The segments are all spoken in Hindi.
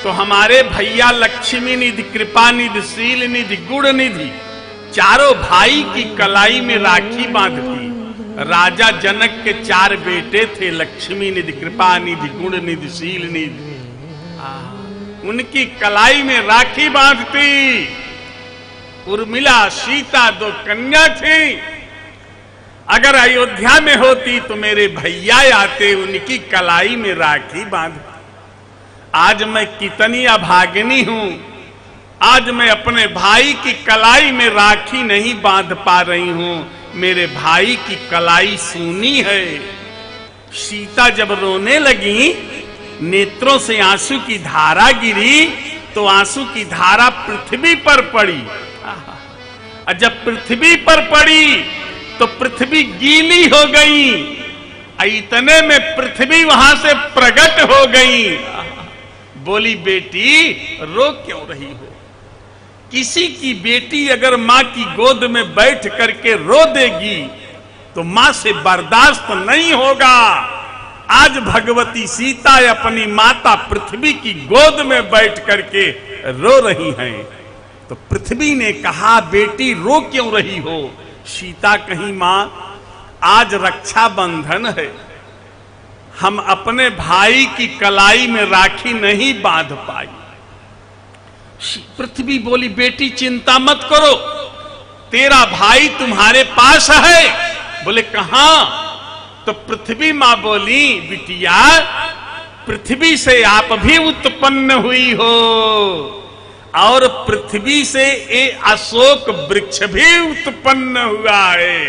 तो हमारे भैया लक्ष्मी निधि, कृपा निधि, शील निधि, गुण निधि चारों भाई की कलाई में राखी बांधती। राजा जनक के 4 बेटे थे, लक्ष्मी निधि, कृपा निधि, गुण निधि, शील निधि। उनकी कलाई में राखी बांधती। उर्मिला, सीता 2 कन्या थी। अगर अयोध्या में होती तो मेरे भैया आते, उनकी कलाई में राखी बांधती। आज मैं कितनी अभागिनी हूं, आज मैं अपने भाई की कलाई में राखी नहीं बांध पा रही हूं। मेरे भाई की कलाई सूनी है। सीता जब रोने लगी, नेत्रों से आंसू की धारा गिरी, तो आंसू की धारा पृथ्वी पर पड़ी। और जब पृथ्वी पर पड़ी तो पृथ्वी गीली हो गई। इतने में पृथ्वी वहां से प्रकट हो गई। बोली, बेटी रो क्यों रही हो? किसी की बेटी अगर मां की गोद में बैठ करके रो देगी तो मां से बर्दाश्त नहीं होगा। आज भगवती सीता अपनी माता पृथ्वी की गोद में बैठ करके रो रही हैं। तो पृथ्वी ने कहा, बेटी रो क्यों रही हो? सीता कही, मां आज रक्षाबंधन है, हम अपने भाई की कलाई में राखी नहीं बांध पाई। पृथ्वी बोली, बेटी चिंता मत करो, तेरा भाई तुम्हारे पास है। बोले, कहां? तो पृथ्वी मां बोली, बिटिया पृथ्वी से आप भी उत्पन्न हुई हो और पृथ्वी से ये अशोक वृक्ष भी उत्पन्न हुआ है।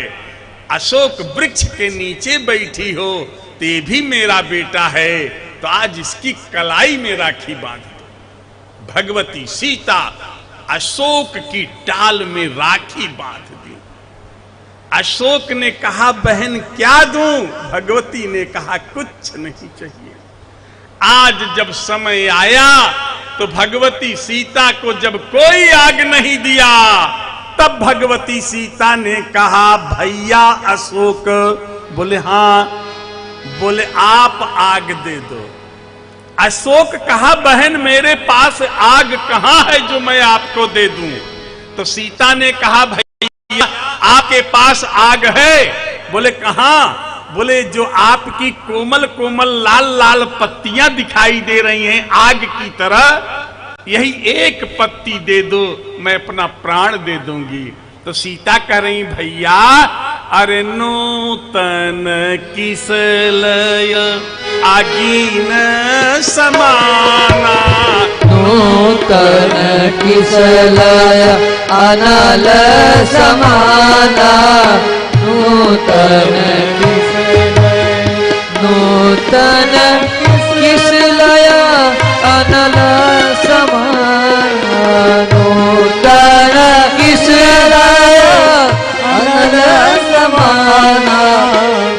अशोक वृक्ष के नीचे बैठी हो, ते भी मेरा बेटा है। तो आज इसकी कलाई में राखी बांध दो। भगवती सीता अशोक की डाल में राखी बांध दी। अशोक ने कहा, बहन क्या दूं? भगवती ने कहा, कुछ नहीं चाहिए। आज जब समय आया तो भगवती सीता को जब कोई आग नहीं दिया, तब भगवती सीता ने कहा, भैया अशोक। बोले, हाँ। बोले, आप आग दे दो। अशोक कहा, बहन मेरे पास आग कहां है जो मैं आपको दे दूं? तो सीता ने कहा, भैया आपके पास आग है? बोले, कहां? बोले, जो आपकी कोमल कोमल लाल लाल पत्तियां दिखाई दे रही हैं आग की तरह, यही एक पत्ती दे दो, मैं अपना प्राण दे दूंगी। तो सीता कह रही, भैया अरे नूतन किसलय आगीन समाना, नूतन किसलय अनल समाना, नूतन नूतन किसलय अनल समाना, नूतन किसलय अनल समाना,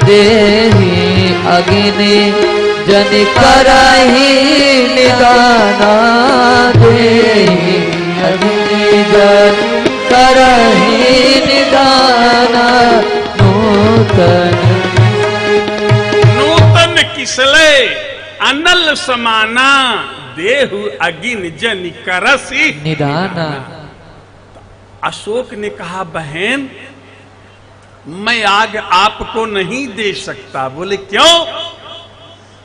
देहि अग्नि जनि करहि निदाना, देहि अग्नि जनि करहि निदाना, नूतन किसलय अनल समाना, देहु अगिन जनि करसि निदाना। अशोक ने कहा, बहन मैं आग आपको नहीं दे सकता। बोले, क्यों?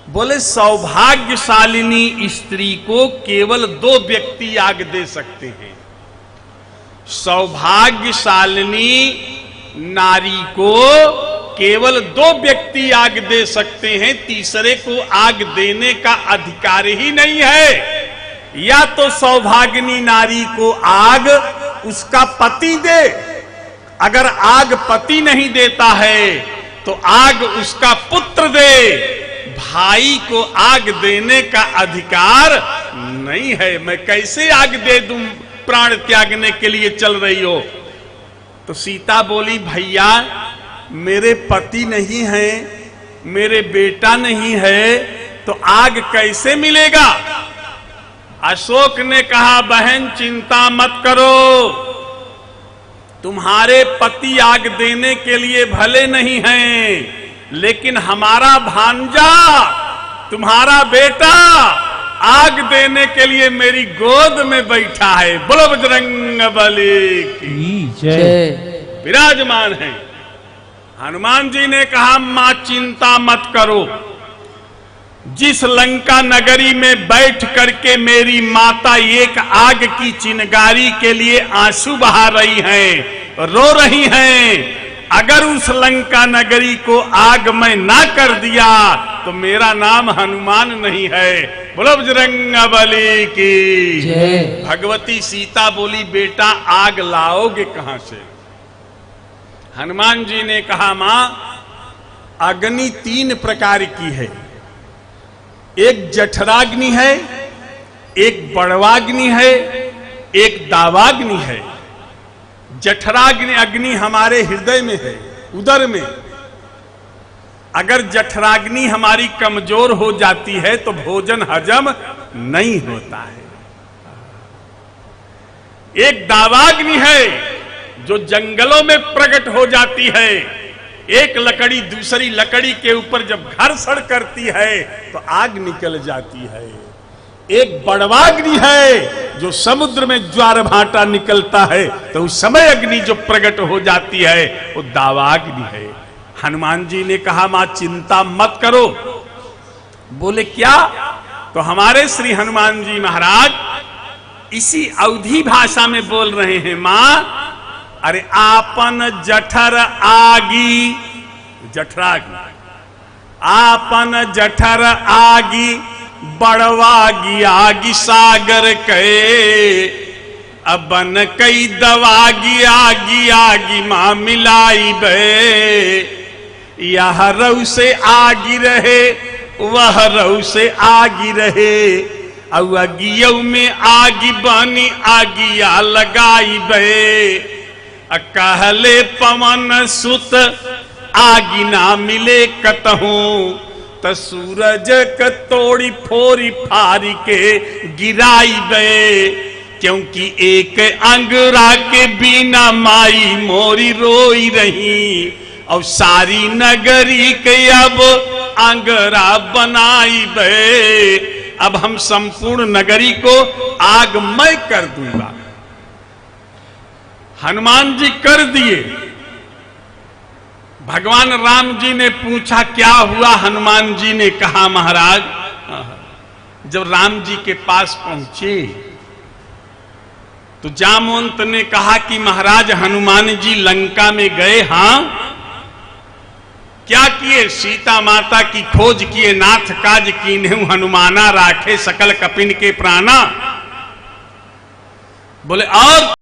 बोले, सौभाग्यशालिनी स्त्री को केवल 2 व्यक्ति आग दे सकते हैं। सौभाग्यशालिनी नारी को केवल 2 व्यक्ति आग दे सकते हैं, तीसरे को आग देने का अधिकार ही नहीं है। या तो सौभागिनी नारी को आग उसका पति दे, अगर आग पति नहीं देता है तो आग उसका पुत्र दे। भाई को आग देने का अधिकार नहीं है। मैं कैसे आग दे दूं? प्राण त्यागने के लिए चल रही हो। तो सीता बोली, भैया मेरे पति नहीं है, मेरे बेटा नहीं है, तो आग कैसे मिलेगा? अशोक ने कहा, बहन चिंता मत करो, तुम्हारे पति आग देने के लिए भले नहीं हैं, लेकिन हमारा भांजा, तुम्हारा बेटा आग देने के लिए मेरी गोद में बैठा है। बोलो बजरंग बली की जय। विराजमान है। हनुमान जी ने कहा मां चिंता मत करो, जिस लंका नगरी में बैठ करके मेरी माता एक आग की चिंगारी के लिए आंसू बहा रही हैं, रो रही हैं, अगर उस लंका नगरी को आग में ना कर दिया तो मेरा नाम हनुमान नहीं है। बोलो बजरंग बली की जय। भगवती सीता बोली बेटा आग लाओगे कहां से? हनुमान जी ने कहा मां अग्नि 3 प्रकार की है, एक जठराग्नि है, एक बड़वाग्नि है, एक दावाग्नि है। जठराग्नि अग्नि हमारे हृदय में है, उदर में। अगर जठराग्नि हमारी कमजोर हो जाती है तो भोजन हजम नहीं होता है। एक दावाग्नि है जो जंगलों में प्रकट हो जाती है। एक लकड़ी दूसरी लकड़ी के ऊपर जब घर्षण करती है तो आग निकल जाती है। एक बड़वाग्नि है जो समुद्र में ज्वार भाटा निकलता है तो उस समय अग्नि जो प्रकट हो जाती है वो दावाग्नि है। हनुमान जी ने कहा मां चिंता मत करो। बोले क्या? तो हमारे श्री हनुमान जी महाराज इसी अवधी भाषा में बोल रहे हैं मां अरे आपन जठर आगी, जठराग्नि, आपन जठर आगी बड़वागी आगी सागर के, अबन कई दवागी आगी आगी मां मिलाई बे, यह रऊ से आगी रहे वह रऊ से आगी रहे, अगियो में आगी बनी आगिया लगाई बे, कहले पवन सुत आगी ना मिले कतहूं, त सूरज क तोड़ी फोरी फारी के गिराई बे, क्योंकि एक अंगरा के बिना माई मोरी रोई रही, और सारी नगरी के अब अंगरा बनाई बे, अब हम संपूर्ण नगरी को आगमय कर दूंगा। हनुमान जी कर दिए। भगवान राम जी ने पूछा क्या हुआ? हनुमान जी ने कहा महाराज, जब राम जी के पास पहुंचे तो जामवंत ने कहा कि महाराज हनुमान जी लंका में गए। हां, क्या किए? सीता माता की खोज किए, नाथ काज कीन्हु हनुमाना, राखे सकल कपिन के प्राणा। बोले और